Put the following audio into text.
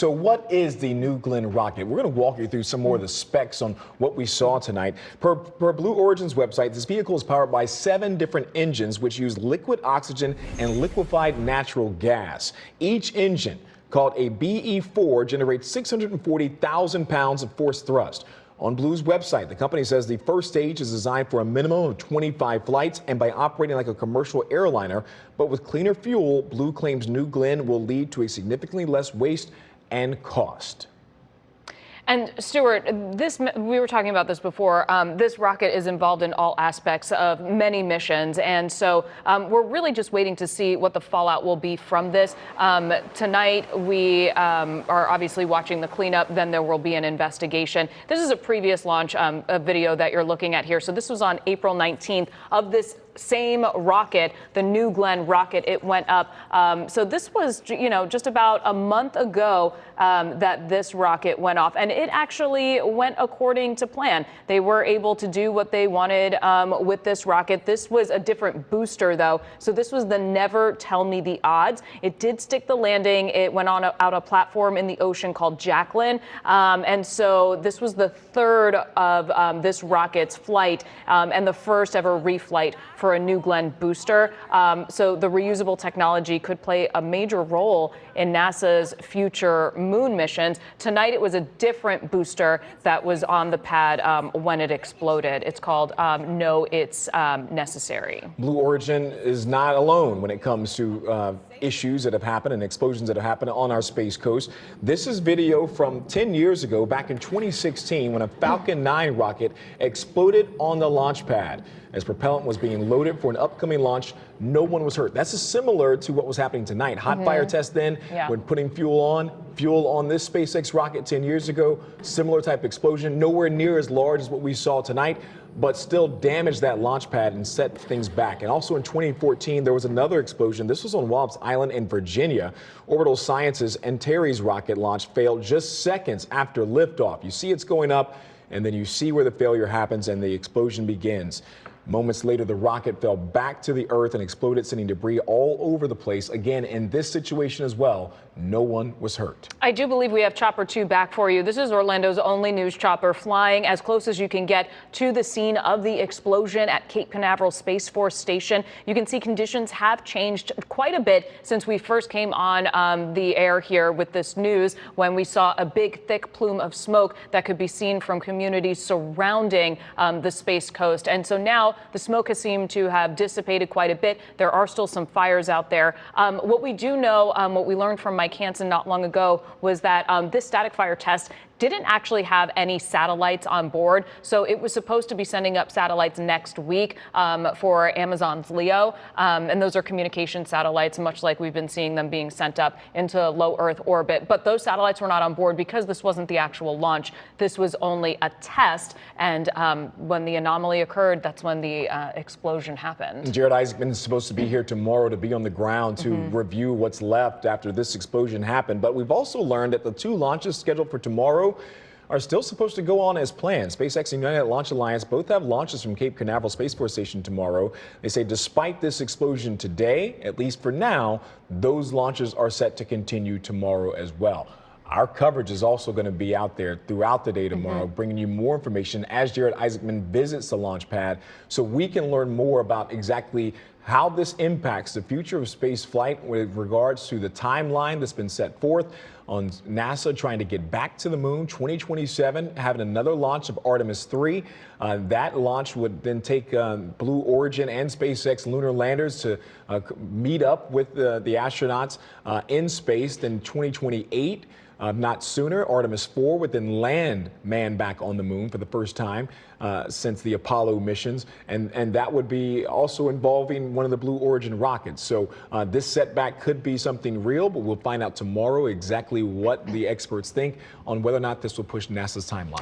So what is the New Glenn rocket? We're going to walk you through some more of the specs on what we saw tonight. Per Blue Origin's website, this vehicle is powered by 7 different engines which use liquid oxygen and liquefied natural gas. Each engine, called a BE4, generates 640,000 pounds of forced thrust. On Blue's website, the company says the first stage is designed for a minimum of 25 flights and by operating like a commercial airliner. But with cleaner fuel, Blue claims New Glenn will lead to a significantly less waste and cost. And Stuart, we were talking about this before. This rocket is involved in all aspects of many missions, and so we're really just waiting to see what the fallout will be from this. Tonight, we are obviously watching the cleanup. Then there will be an investigation. This is a previous launch, a video that you're looking at here. So this was on April 19th of this same rocket, the New Glenn rocket. It went up. So this was, just about a month ago that this rocket went off, and it actually went according to plan. They were able to do what they wanted with this rocket. This was a different booster, though. So this was the Never Tell Me the Odds. It did stick the landing. It went on out a platform in the ocean called Jacqueline. And so this was the third of this rocket's flight and the first ever reflight for a New Glenn booster. So the reusable technology could play a major role in NASA's future moon missions. Tonight, it was a different booster that was on the pad when it exploded. It's called No It's Necessary. Blue Origin is not alone when it comes to issues that have happened and explosions that have happened on our Space Coast. This is video from 10 years ago, back in 2016, when a Falcon 9 rocket exploded on the launch pad. As propellant was being loaded for an upcoming launch, no one was hurt. That's similar to what was happening tonight. Hot fire test then, when putting fuel on this SpaceX rocket 10 years ago, similar type explosion, nowhere near as large as what we saw tonight, but still damaged that launch pad and set things back. And also in 2014, there was another explosion. This was on Wallops Island in Virginia. Orbital Sciences Antares rocket launch failed just seconds after liftoff. You see it's going up, and then you see where the failure happens and the explosion begins. Moments later, the rocket fell back to the Earth and exploded, sending debris all over the place. Again, in this situation as well, no one was hurt. I do believe we have Chopper 2 back for you. This is Orlando's only news chopper, flying as close as you can get to the scene of the explosion at Cape Canaveral Space Force Station. You can see conditions have changed quite a bit since we first came on the air here with this news, when we saw a big, thick plume of smoke that could be seen from communities surrounding the Space Coast. And so now the smoke has seemed to have dissipated quite a bit. There are still some fires out there. What we do know, what we learned from Mike Hansen not long ago, was that this static fire test didn't actually have any satellites on board. So it was supposed to be sending up satellites next week for Amazon's LEO. And those are communication satellites, much like we've been seeing them being sent up into low Earth orbit. But those satellites were not on board because this wasn't the actual launch. This was only a test. And when the anomaly occurred, that's when the explosion happened. Jared Isaacman is supposed to be here tomorrow to be on the ground to review what's left after this explosion happened. But we've also learned that the 2 launches scheduled for tomorrow are still supposed to go on as planned. SpaceX and United Launch Alliance both have launches from Cape Canaveral Space Force Station tomorrow. They say despite this explosion today, at least for now, those launches are set to continue tomorrow as well. Our coverage is also going to be out there throughout the day tomorrow, bringing you more information as Jared Isaacman visits the launch pad, so we can learn more about exactly how this impacts the future of space flight with regards to the timeline that's been set forth on NASA trying to get back to the moon 2027, having another launch of Artemis 3. That launch would then take Blue Origin and SpaceX lunar landers to meet up with the astronauts in space. Then 2028. Not sooner, Artemis 4 would then land man back on the moon for the first time since the Apollo missions. And that would be also involving one of the Blue Origin rockets. So this setback could be something real, but we'll find out tomorrow exactly what the experts think on whether or not this will push NASA's timeline.